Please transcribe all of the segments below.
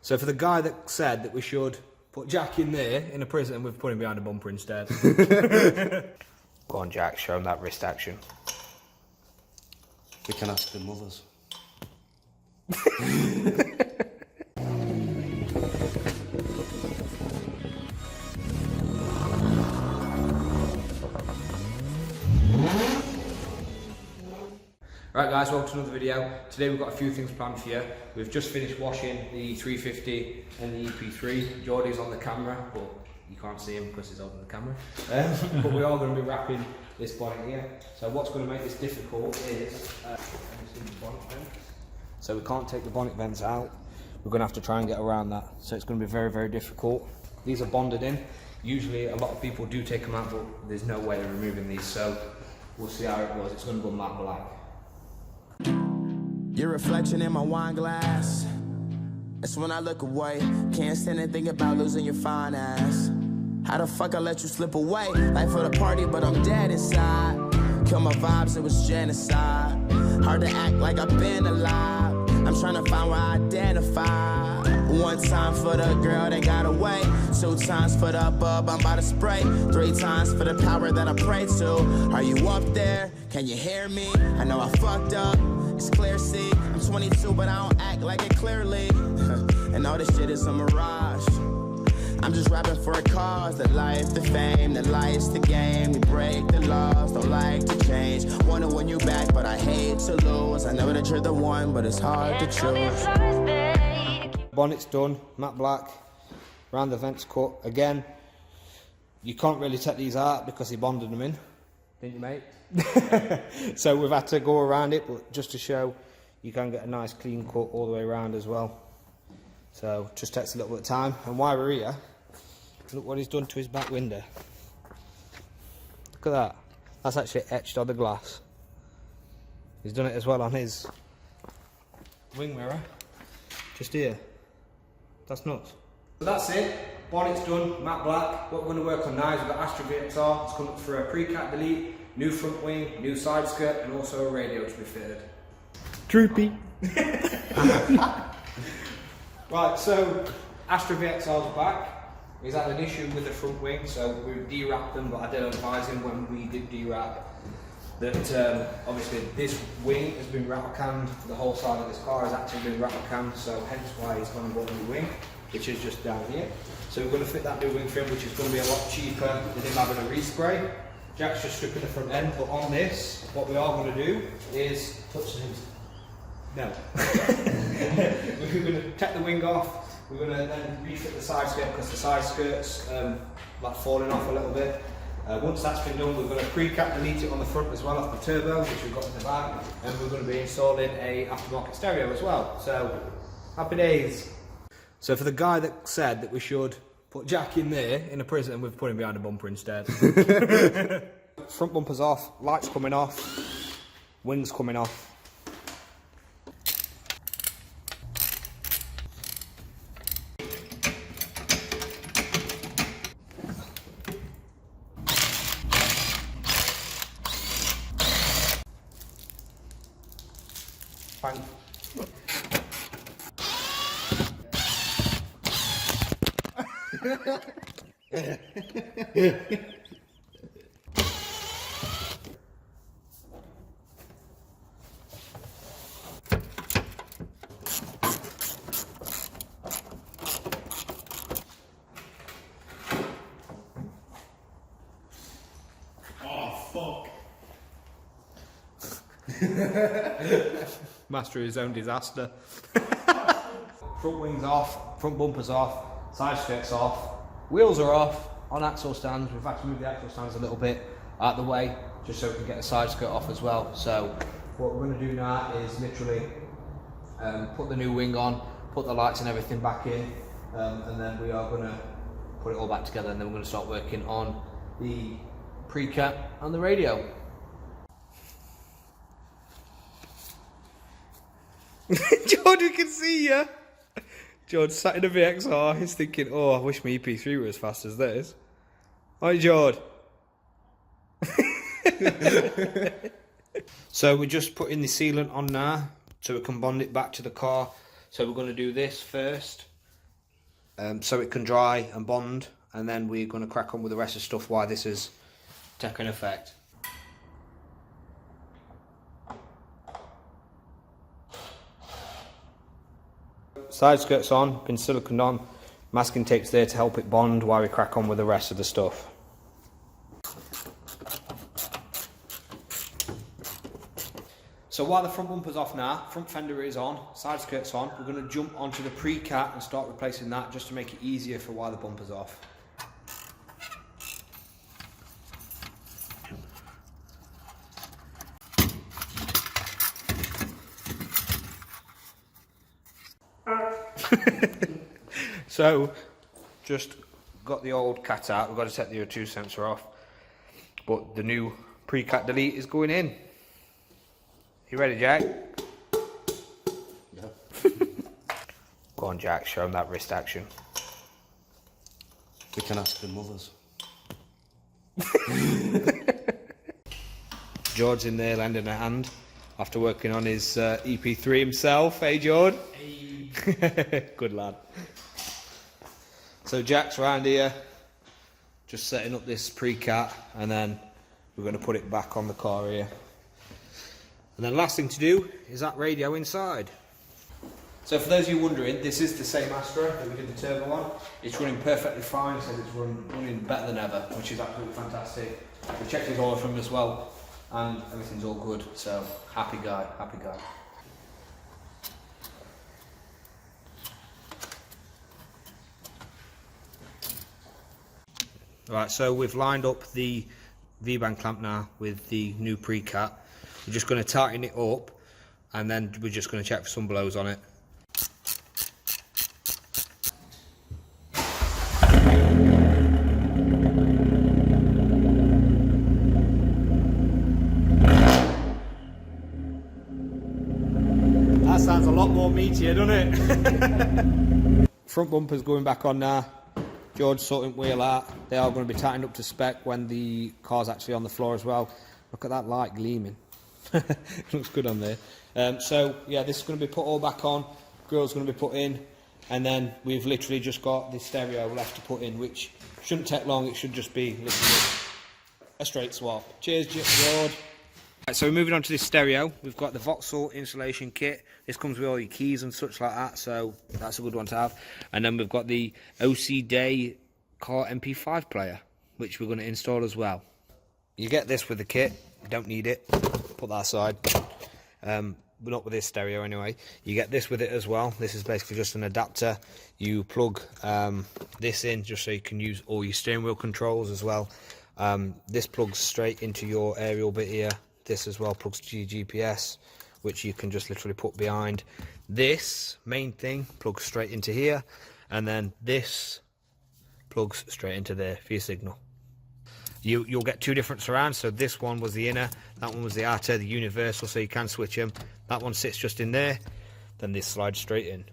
So for the guy that said that we should put Jack in there in a prison, we've put him behind a bumper instead. Go on, Jack, show him that wrist action. We can ask the mothers. Right guys, welcome to another video. Today we've got a few things planned for you. We've just finished washing the 350 and the EP3. Geordie's on the camera, but you can't see him because he's holding the camera. But we are going to be wrapping this bonnet here. So what's going to make this difficult is the bonnet vents. So we can't take the bonnet vents out. We're going to have to try and get around that. So it's going to be very, very difficult. These are bonded in. Usually a lot of people do take them out, but there's no way of removing these. So we'll see how it goes. It's going to go matte black. Your reflection in my wine glass. That's when I look away. Can't stand and think about losing your fine ass. How the fuck I let you slip away? Life for the party, but I'm dead inside. Kill my vibes, it was genocide. Hard to act like I've been alive. I'm trying to find where I identify. One time for the girl that got away. 2 times for the bub I'm about to spray. 3 times for the power that I pray to. Are you up there? Can you hear me? I know I fucked up. It's clear, see, I'm 22, but I don't act like it clearly. And all this shit is a mirage. I'm just rapping for a cause. The life, the fame, the life's the game. We break the laws, don't like to change. Wanna win you back, but I hate to lose. I know that you're the one, but it's hard to choose. Bonnet's done, matte black. Round the vents cut. Again, you can't really take these out because he bonded them in. Didn't you, mate? So we've had to go around it, but just to show you can get a nice clean cut all the way around as well. So just takes a little bit of time. And while we're here, look what he's done to his back window. Look at that. That's actually etched on the glass. He's done it as well on his wing mirror. Just here. That's nuts. So that's it. Bonnet's done, matte black. What we're going to work on now is we've got Astra VXR. It's come up for a pre-cat delete, new front wing, new side skirt, and also a radio to be fitted. Droopy. Right, so Astra VXR's back. He's had an issue with the front wing, so we de-wrapped them, but I did advise him when we did de-wrap that obviously this wing has been rattle canned. The whole side of this car has actually been rattle canned, so hence why he's going to bought a new wing, which is just down here. So we're going to fit that new wing for him, which is going to be a lot cheaper than him having a respray. Jack's just stripping the front end, but on this, what we are going to do is touch his. No. We're going to take the wing off. We're going to then refit the side skirt because the side skirt's like falling off a little bit. Once that's been done, we're going to pre-cap delete it on the front as well off the turbo, which we've got in the back, and we're going to be installing a aftermarket stereo as well. So happy days. So for the guy that said that we should put Jack in there in a prison, we've put him behind a bumper instead. Front bumper's off, lights coming off, wings coming off. Bang. Oh, fuck. Master of his own disaster. Front wings off, front bumper's off, side skirt's off, wheels are off on axle stands. We've had to move the axle stands a little bit out of the way just so we can get the side skirt off as well. So what we're going to do now is literally put the new wing on, put the lights and everything back in, and then we are going to put it all back together, and then we're going to start working on the pre-cat and the radio. George, we can see you. George sat in a VXR, he's thinking, oh, I wish my EP3 were as fast as this. Hi, George. So we're just putting the sealant on now so we can bond it back to the car. So we're going to do this first, so it can dry and bond, and then we're going to crack on with the rest of the stuff while this is taking effect. Side skirts on, been siliconed on, masking tape's there to help it bond while we crack on with the rest of the stuff. So while the front bumper's off now, front fender is on, side skirt's on, we're going to jump onto the pre-cat and start replacing that just to make it easier for while the bumper's off. So, just got the old cat out, we've got to take the O2 sensor off, but the new pre-cat delete is going in. You ready, Jack? Yeah. Go on, Jack, show him that wrist action. We can ask the mothers. George's in there lending a hand after working on his EP3 himself. Hey, George? Hey. Good lad. So Jack's around here just setting up this pre-cat, and then we're going to put it back on the car here. And then last thing to do is that radio inside. So for those of you wondering, this is the same Astra that we did the turbo on. It's running perfectly fine, so it's running better than ever, which is absolutely fantastic. We checked his oil from him as well, and everything's all good, so happy guy, happy guy. Right, so we've lined up the V-band clamp now with the new pre-cat. We're just going to tighten it up, and then we're just going to check for some blows on it. That sounds a lot more meatier, doesn't it? Front bumper's going back on now. George sorting wheel out. They are going to be tightened up to spec when the car's actually on the floor as well. Look at that light gleaming. Looks good on there. So yeah, this is going to be put all back on. Grill's going to be put in, and then we've literally just got the stereo left to put in, which shouldn't take long. It should just be literally a straight swap. Cheers, George. Right, so we're moving on to this stereo. We've got the Vauxhall installation kit. This comes with all your keys and such like that, so that's a good one to have. And then we've got the OC Day car MP5 player, which we're going to install as well. You get this with the kit. You don't need it. Put that aside. But not with this stereo anyway. You get this with it as well. This is basically just an adapter. You plug this in just so you can use all your steering wheel controls as well. This plugs straight into your aerial bit here. This as well plugs to your GPS, which you can just literally put behind. This main thing plugs straight into here, and then this plugs straight into there for your signal. You'll get two different surrounds. So this one was the inner, that one was the outer, the universal, so you can switch them. That one sits just in there, then this slides straight in.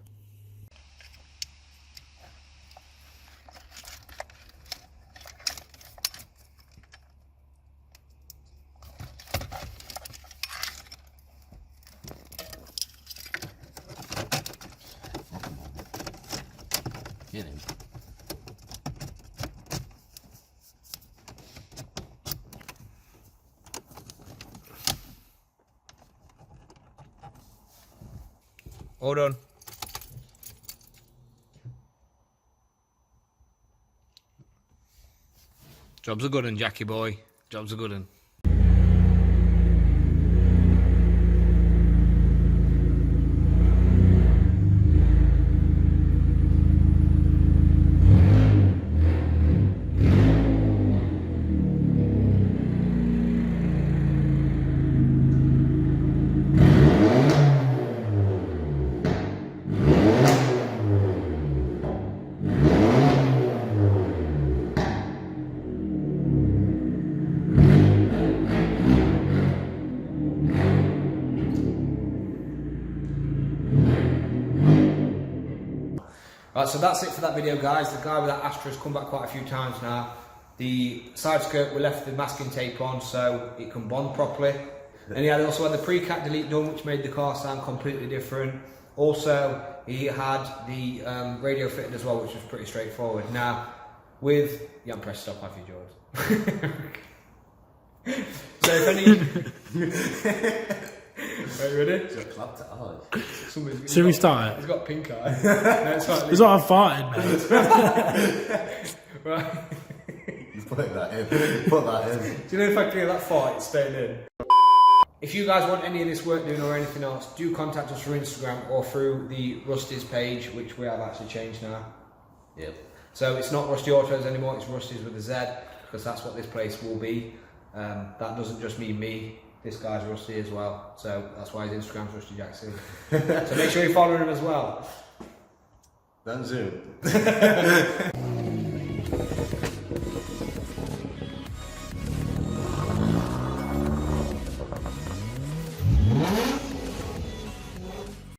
Get him. All done. Job's a good one, Jackie boy. Job's a good one. Right, so that's it for that video, guys. The guy with that Astra has come back quite a few times now. The side skirt, we left the masking tape on so it can bond properly. And yeah, they also had the pre-cat delete done, which made the car sound completely different. Also, he had the radio fitted as well, which was pretty straightforward. Now, with... You haven't pressed stop, have you, George? So if any... Are you ready? Just clapped it hard. Should we start it? He's got pink eye. No, it's fine. It's not I'm farting, mate. Right. Put that in. Put that in. Do you know if I clear that fart, it's staying in? If you guys want any of this work doing or anything else, do contact us through Instagram or through the Rusty's page, which we have actually changed now. Yep. So it's not Rusty Autos anymore, it's Rusty's with a Z, because that's what this place will be. That doesn't just mean me, this guy's Rusty as well, so that's why his Instagram's Rusty Jackson. So make sure you follow him as well. Then zoom.